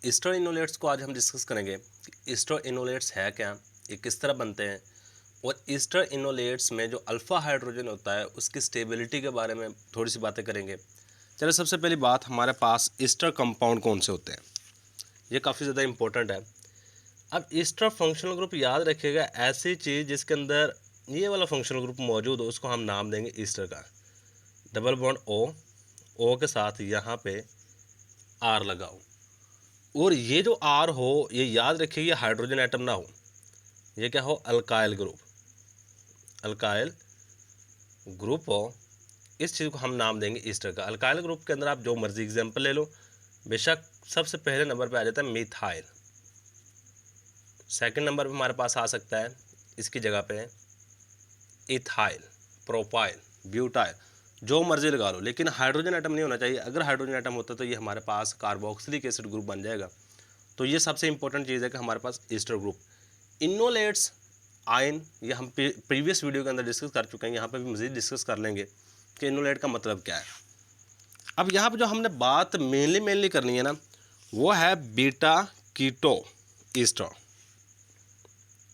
Easter इनोलेट्स को आज हम डिस्कस करेंगे कि ईस्टर इनोलेट्स है क्या, ये किस तरह बनते हैं, और ईस्टर इनोलेट्स में जो अल्फ़ा हाइड्रोजन होता है उसकी स्टेबिलिटी के बारे में थोड़ी सी बातें करेंगे। चलो, सबसे पहली बात, हमारे पास ईस्टर कंपाउंड कौन से होते हैं, ये काफ़ी ज़्यादा इंपॉर्टेंट है। अब ईस्टर फंक्शनल ग्रुप याद रखिएगा, ऐसी चीज़ जिसके अंदर ये वाला फंक्शनल ग्रुप मौजूद हो उसको हम नाम देंगे ईस्टर का। डबल बॉन्ड ओ के साथ यहाँ पे आर लगाओ, और ये जो आर हो ये याद रखिए ये हाइड्रोजन एटम ना हो, ये क्या हो, अल्काइल ग्रुप। अल्काइल ग्रुप हो, इस चीज़ को हम नाम देंगे ईस्टर का। अल्काइल ग्रुप के अंदर आप जो मर्जी एग्जाम्पल ले लो, बेशक सबसे पहले नंबर पे आ जाता है मिथाइल, सेकंड नंबर पे हमारे पास आ सकता है इसकी जगह पे इथाइल, प्रोपाइल, ब्यूटाइल, जो मर्जी लगा लो, लेकिन हाइड्रोजन एटम नहीं होना चाहिए। अगर हाइड्रोजन एटम होता तो ये हमारे पास कार्बोक्सिलिक एसिड ग्रुप बन जाएगा। तो ये सबसे इंपॉर्टेंट चीज़ है कि हमारे पास ईस्टर ग्रुप। इनोलेट्स आयन, ये हम प्रीवियस वीडियो के अंदर डिस्कस कर चुके हैं, यहाँ पे भी मज़ीद डिस्कस कर लेंगे कि इनोलेट का मतलब क्या है। अब यहाँ पे जो हमने बात मेनली करनी है ना, वो है beta keto ester.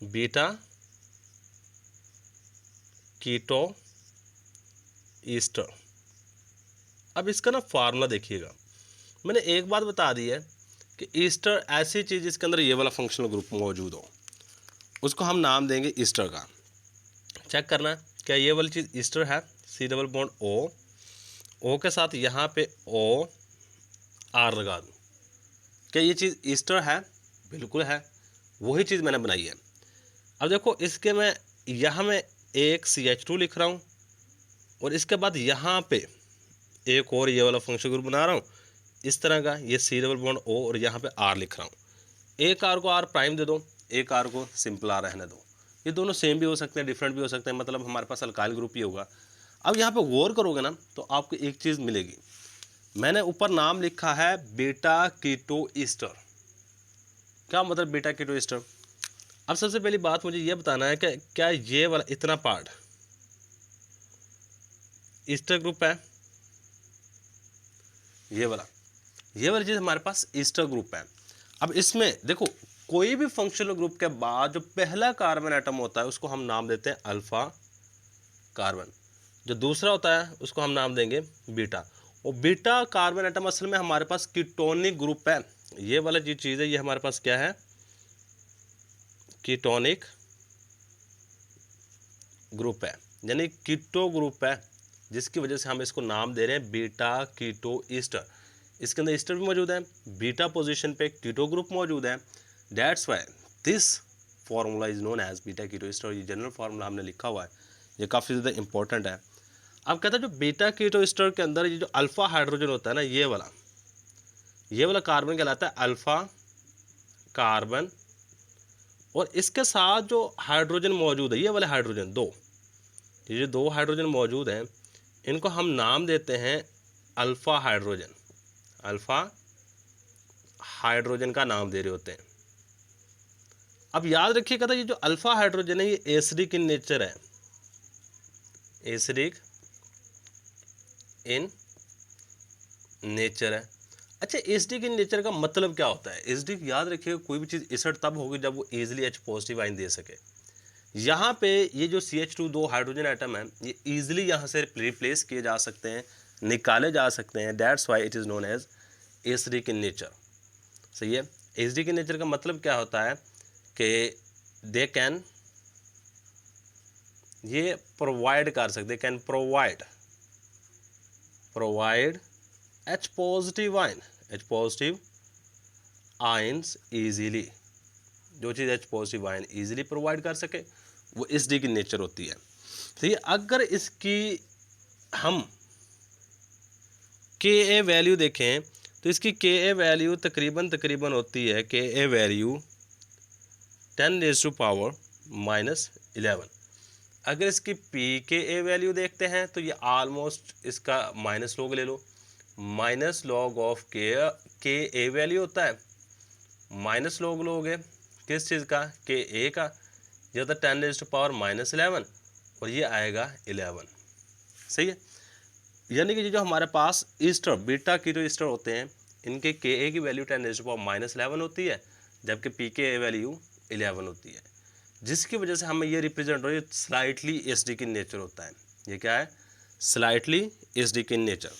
Beta keto ester. अब इसका ना फार्मूला देखिएगा, मैंने एक बात बता दी है कि ईस्टर ऐसी चीज़ जिसके अंदर ये वाला फंक्शनल ग्रुप मौजूद हो, उसको हम नाम देंगे ईस्टर का। चेक करना क्या ये वाली चीज़ ईस्टर है, सी डबल बॉन्ड ओ के साथ यहाँ पे ओ आर लगा दूँ, क्या ये चीज़ ईस्टर है? बिल्कुल है, वही चीज़ मैंने बनाई है। अब देखो, इसके मैं यहाँ में एक CH2 लिख रहा हूँ, और इसके बाद यहाँ पे एक और ये वाला फंक्शन ग्रुप बना रहा हूँ इस तरह का, ये सी डबल बॉन्ड ओ, और यहाँ पे आर लिख रहा हूँ। एक आर को आर प्राइम दे दो, एक आर को सिंपल आर रहने दो। ये दोनों सेम भी हो सकते हैं, डिफरेंट भी हो सकते हैं, मतलब हमारे पास अल्काइल ग्रुप ही होगा। अब यहाँ पे गौर करोगे ना तो आपको एक चीज़ मिलेगी, मैंने ऊपर नाम लिखा है बीटा कीटो ईस्टर। क्या मतलब बीटा कीटो ईस्टर? अब सबसे पहली बात मुझे ये बताना है कि क्या ये वाला इतना पार्ट ईस्टर ग्रुप है, ये वाली चीज़ हमारे पास ईस्टर ग्रुप है। अब इसमें देखो, कोई भी फंक्शनल ग्रुप के बाद जो पहला कार्बन एटम होता है उसको हम नाम देते हैं अल्फा कार्बन, जो दूसरा होता है उसको हम नाम देंगे बीटा। और बीटा कार्बन एटम असल में हमारे पास कीटोनिक ग्रुप है। ये वाला जो चीज़ है ये हमारे पास क्या है, कीटोनिक ग्रुप है, यानी कीटो ग्रुप है, जिसकी वजह से हम इसको नाम दे रहे हैं बीटा कीटो ईस्टर। इसके अंदर ईस्टर भी मौजूद है, बीटा पोजीशन पे कीटो ग्रुप मौजूद है। That's why this formula is known as beta keto ester. ये जनरल फार्मूला हमने लिखा हुआ है, ये काफ़ी ज़्यादा इंपॉर्टेंट है। अब कहता है जो बीटा कीटो ईस्टर के अंदर ये जो अल्फा हाइड्रोजन होता है ना, ये वाला कार्बन कहलाता है अल्फा कार्बन, और इसके साथ जो हाइड्रोजन मौजूद है, ये वाले हाइड्रोजन ये जो दो हाइड्रोजन मौजूद हैं, इनको हम नाम देते हैं अल्फा हाइड्रोजन। अल्फा हाइड्रोजन का नाम दे रहे होते हैं। अब याद रखिएगा, ये जो अल्फा हाइड्रोजन है ये एसिडिक इन नेचर है, एसिडिक इन नेचर है। अच्छा, एसिडिक इन नेचर का मतलब क्या होता है? एसिडिक याद रखिएगा, कोई भी चीज़ एसिड तब होगी जब वो इजीली H पॉजिटिव आयन दे सके। यहाँ पे ये जो CH2 दो हाइड्रोजन एटम है ये इजीली यहाँ से रिप्लेस किए जा सकते हैं, निकाले जा सकते हैं। That's why it is known as acidic in nature. सही है। एसिडिक इन नेचर का मतलब क्या होता है कि दे कैन, ये प्रोवाइड कर सकते, can provide H positive ion, H positive ions easily. जो चीज़ H positive ion easily provide कर सके वो एसिडिक इन नेचर होती है। तो ये अगर इसकी हम Ka वैल्यू देखें तो इसकी Ka वैल्यू तकरीबन होती है, Ka वैल्यू 10⁻⁻11। अगर इसकी pKa वैल्यू देखते हैं तो ये ऑलमोस्ट इसका माइनस लॉग ले लो, minus log of Ka value होता है, माइनस लॉग लोगे किस चीज़ का, Ka का, ये होता है 10⁻⁻11, और ये आएगा 11। सही है। यानी कि जो हमारे पास ईस्टर बीटा कीटो ईस्टर होते हैं इनके Ka की वैल्यू 10⁻⁻11 होती है, जबकि Pk वैल्यू 11 होती है, जिसकी वजह से हमें ये रिप्रेजेंट हो, ये स्लाइटली एसिडिक इन नेचर होता है। ये क्या है? Slightly acidic in nature.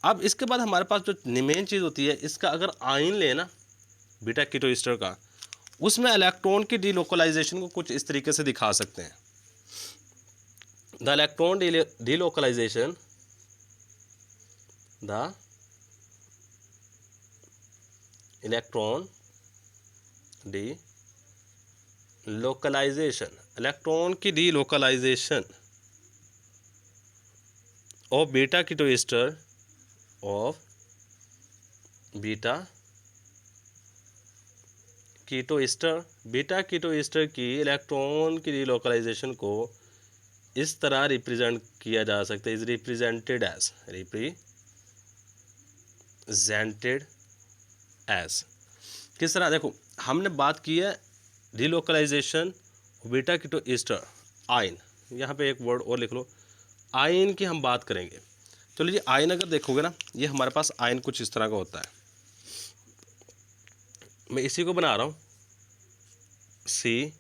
अब इसके बाद हमारे पास जो मेन चीज़ होती है, इसका अगर आयन लेना बीटा कीटो ईस्टर का, उसमें इलेक्ट्रॉन की डीलोकलाइजेशन को कुछ इस तरीके से दिखा सकते हैं। The electron delocalization, the electron delocalization, electron की delocalization of beta keto ester, of beta keto ester, beta keto ester की इलेक्ट्रॉन की डीलोकलाइजेशन को इस तरह रिप्रेजेंट किया जा सकता है, इज रिप्रेजेंटेड एज किस तरह? देखो, हमने बात की है delocalisation beta keto ester ion, यहाँ पे एक वर्ड और लिख लो, आयन की हम बात करेंगे। चलो जी, आयन अगर देखोगे ना, ये हमारे पास आयन कुछ इस तरह का होता है। मैं इसी को बना रहा हूँ सी,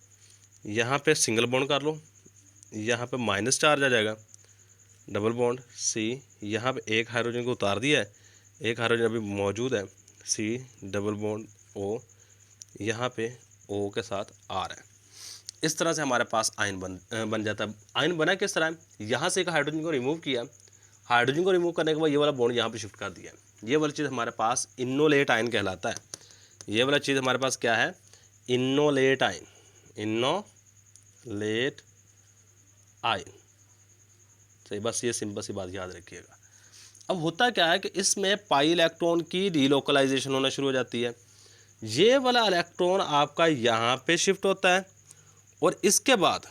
यहाँ पे सिंगल बॉन्ड कर लो, यहाँ पे माइनस चार्ज आ जाएगा, डबल बॉन्ड सी, यहाँ पे एक हाइड्रोजन को उतार दिया है, एक हाइड्रोजन अभी मौजूद है, सी डबल बॉन्ड ओ, यहाँ पे ओ के साथ आर है। इस तरह से हमारे पास आयन बन जाता है। आयन बना किस तरह है? यहाँ से एक हाइड्रोजन को रिमूव किया, हाइड्रोजन को रिमूव करने के बाद ये वाला बॉन्ड यहाँ पे शिफ्ट कर दिया, ये वाली चीज़ हमारे पास इनोलेट आयन कहलाता है। ये वाला चीज़ हमारे पास क्या है? Enolate ion, enolate ion. सही, बस ये सिंपल सी बात याद रखिएगा। अब होता क्या है कि इसमें पाई इलेक्ट्रॉन की डीलोकलाइजेशन होना शुरू हो जाती है। ये वाला इलेक्ट्रॉन आपका यहाँ पे शिफ्ट होता है, और इसके बाद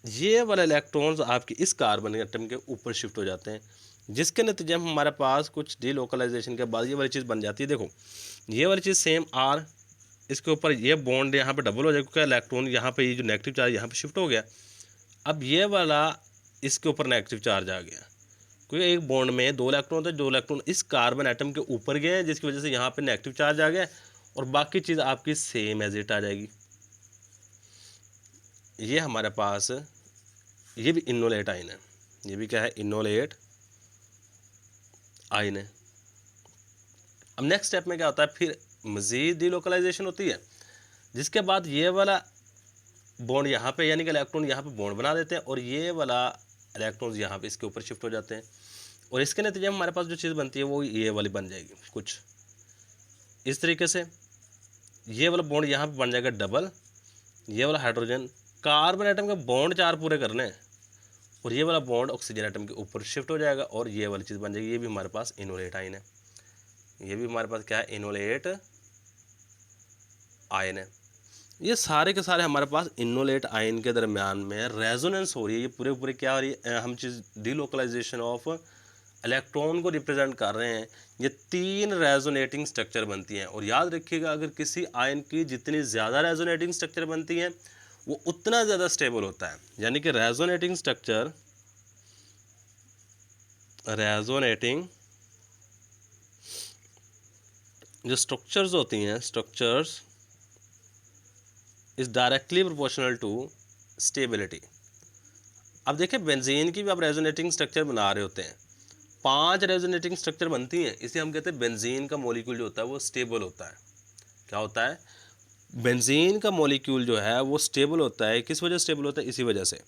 ये वाले इलेक्ट्रॉन्स आपके इस कार्बन एटम के ऊपर शिफ्ट हो जाते हैं, जिसके नतीजे में हमारे पास कुछ डीलोकलाइजेशन के बाद ये वाली चीज़ बन जाती है। देखो, ये वाली चीज़ सेम आर, इसके ऊपर ये बॉन्ड यहाँ पे डबल हो जाएगा, क्योंकि इलेक्ट्रॉन यहाँ पे ये जो नेगेटिव चार्ज यहाँ पे शिफ्ट हो गया। अब ये वाला इसके ऊपर नेगेटिव चार्ज आ गया, क्योंकि एक बॉन्ड में दो इलेक्ट्रॉन थे, दो इलेक्ट्रॉन इस कार्बन एटम के ऊपर गए हैं, जिसकी वजह से यहाँ पे नेगेटिव चार्ज आ गया, और बाकी चीज़ आपकी सेम एज इट आ जाएगी। ये हमारे पास ये भी इनोलेट आयन है, ये भी क्या है? इनोलेट आयन है। अब नेक्स्ट स्टेप में क्या होता है? फिर मज़ीद डीलोकलाइजेशन होती है, जिसके बाद ये वाला बॉन्ड यहाँ पे, यानी कि इलेक्ट्रॉन यहाँ पे बॉन्ड बना देते हैं, और ये वाला इलेक्ट्रॉन्स यहाँ पे इसके ऊपर शिफ्ट हो जाते हैं, और इसके नतीजे में हमारे पास जो चीज़ बनती है वो ये वाली बन जाएगी कुछ इस तरीके से। ये वाला बॉन्ड यहाँ पे बन जाएगा डबल, ये वाला हाइड्रोजन कार्बन एटम के बॉन्ड 4 पूरे करने हैं, और ये वाला बॉन्ड ऑक्सीजन एटम के ऊपर शिफ्ट हो जाएगा, और ये वाली चीज़ बन जाएगी। ये भी हमारे पास इनोलेट आयन है, ये भी हमारे पास क्या है? इनोलेट आयन है। ये सारे के सारे हमारे पास इनोलेट आयन के दरमियान में रेजोनेंस हो रही है। ये पूरे पूरे क्या हो रही है? हम चीज़ डीलोकलाइजेशन ऑफ इलेक्ट्रॉन को रिप्रेजेंट कर रहे हैं। ये 3 रेजोनेटिंग स्ट्रक्चर बनती हैं, और याद रखिएगा, अगर किसी आयन की जितनी ज़्यादा रेजोनेटिंग स्ट्रक्चर बनती हैं वो उतना ज़्यादा स्टेबल होता है। यानी कि रेजोनेटिंग स्ट्रक्चर, रेजोनेटिंग जो स्ट्रक्चर्स होती हैं, structures is directly proportional to stability. अब देखिए, बेंजीन की भी आप रेजोनेटिंग स्ट्रक्चर बना रहे होते हैं, 5 रेजोनेटिंग स्ट्रक्चर बनती हैं, इसे हम कहते हैं बेंजीन का मॉलिक्यूल जो होता है वो स्टेबल होता है। क्या होता है? बेंजीन का मॉलिक्यूल जो है वो स्टेबल होता है। किस वजह से स्टेबल होता है? इसी वजह से।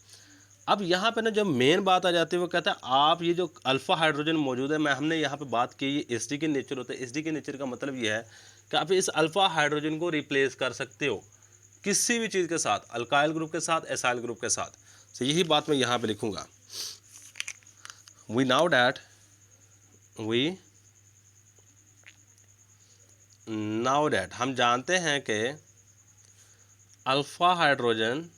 अब यहाँ पे ना जब मेन बात आ जाती है, वो कहता है आप ये जो अल्फ़ा हाइड्रोजन मौजूद है, हमने यहाँ पे बात की, ये एसिडिक इन नेचर होता है। एसिडिक इन नेचर का मतलब ये है कि आप इस अल्फ़ा हाइड्रोजन को रिप्लेस कर सकते हो किसी भी चीज़ के साथ, अल्काइल ग्रुप के साथ, एसाइल ग्रुप के साथ। तो यही बात मैं यहाँ पे लिखूँगा। वी नाउ डैट हम जानते हैं कि अल्फ़ा हाइड्रोजन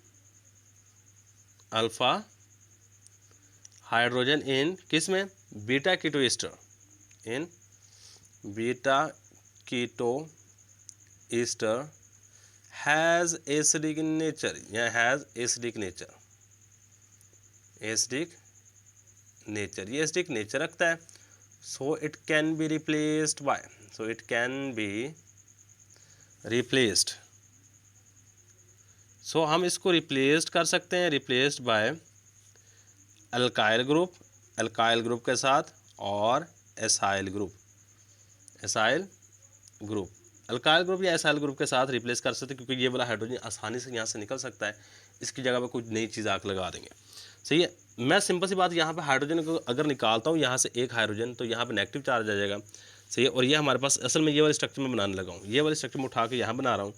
इन किस में? Beta keto ester, in beta keto ester has acidic nature, या has acidic nature, acidic nature, ये एसिडिक नेचर रखता है। So it can be replaced by, so it can be replaced. So हम इसको replaced कर सकते हैं, replaced by alkyl group, alkyl group के साथ, और acyl group, acyl group, alkyl group या एसाइल ग्रुप के साथ रिप्लेस कर सकते हैं, क्योंकि ये वाला हाइड्रोजन आसानी से यहाँ से निकल सकता है, इसकी जगह पे कुछ नई चीज़ आके लगा देंगे। सही है। मैं सिंपल सी बात यहाँ पे हाइड्रोजन को अगर निकालता हूँ यहाँ से एक हाइड्रोजन, तो यहाँ पे नेगेटिव चार्ज आ जाएगा। सही है। और ये हमारे पास असल में ये वाला स्ट्रक्चर मैं बनाने लगा हूँ, ये वाला स्ट्रक्चर मैं उठा के यहाँ बना रहा हूँ।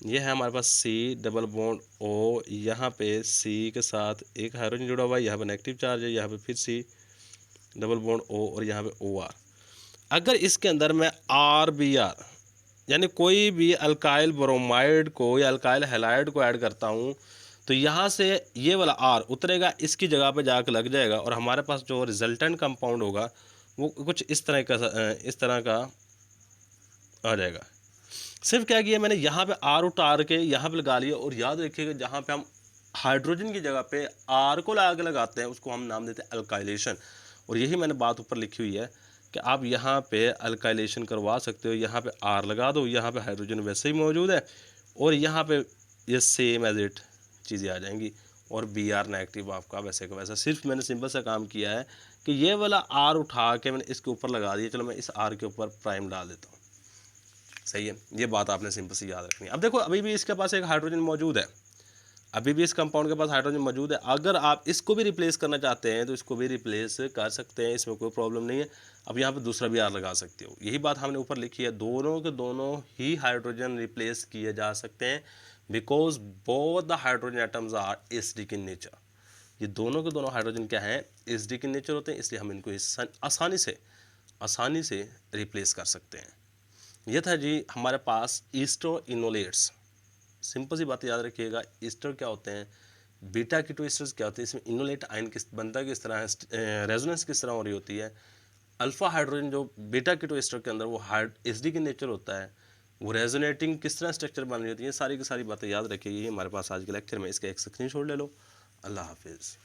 ये है हमारे पास C डबल बॉन्ड O, यहाँ पे C के साथ एक हाइड्रोजन जुड़ा हुआ है, यहाँ पे नेगेटिव चार्ज है, यहाँ पे फिर C डबल बॉन्ड O और यहाँ पे OR। अगर इसके अंदर मैं RBr यानी कोई भी अल्काइल ब्रोमाइड को या अल्काइल हैलाइड को ऐड करता हूँ, तो यहाँ से ये वाला R उतरेगा, इसकी जगह पे जाकर लग जाएगा, और हमारे पास जो रिजल्टेंट कंपाउंड होगा वो कुछ इस तरह का आ जाएगा। सिर्फ क्या किया मैंने, यहाँ पे R उतार के यहाँ पे लगा लिया, और याद रखिएगा जहाँ पे हम हाइड्रोजन की जगह पे R को लगा के लगाते हैं उसको हम नाम देते हैं अल्काइलेशन। और यही मैंने बात ऊपर लिखी हुई है कि आप यहाँ पे अल्काइलेशन करवा सकते हो, यहाँ पे R लगा दो, यहाँ पे हाइड्रोजन वैसे ही मौजूद है, और यहाँ पे ये सेम एज इट चीज़ें आ जाएंगी, और Br नेगेटिव आपका वैसे का वैसा। सिर्फ मैंने सिंपल सा काम किया है कि ये वाला R उठा के मैंने इसके ऊपर लगा दिया। चलो मैं इस R के ऊपर प्राइम डाल देता हूँ। सही है। ये बात आपने सिंपल से याद रखनी है। अब देखो अभी भी इसके पास एक हाइड्रोजन मौजूद है, अभी भी इस कंपाउंड के पास हाइड्रोजन मौजूद है। अगर आप इसको भी रिप्लेस करना चाहते हैं तो इसको भी रिप्लेस कर सकते हैं, इसमें कोई प्रॉब्लम नहीं है। अब यहाँ पे दूसरा भी R लगा सकते हो, यही बात हमने ऊपर लिखी है। दोनों के दोनों ही हाइड्रोजन रिप्लेस किए जा सकते हैं, because both the hydrogen atoms are acidic in nature. ये दोनों के दोनों हाइड्रोजन क्या है, एसिडिक इन नेचर होते हैं, इसलिए हम इनको आसानी से रिप्लेस कर सकते हैं। यह था जी हमारे पास ईस्टर इनोलेट्स। सिंपल सी बात याद रखिएगा, ईस्टर क्या होते हैं, बीटा कीटो ईस्टर्स क्या होते हैं, इसमें इनोलेट आयन किस बनता किस तरह है, रेजोनेंस किस तरह हो रही होती है। अल्फा हाइड्रोजन जो बीटा कीटो ईस्टर के अंदर वो एसिडिक इन नेचर होता है, वो रेजोनेटिंग किस तरह स्ट्रक्चर बन रही होती है। ये सारी की सारी बातें याद रखिए। ये हमारे पास आज के लेक्चर में, इसका एक स्क्रीनशॉट ले लो। अल्लाह हाफिज़।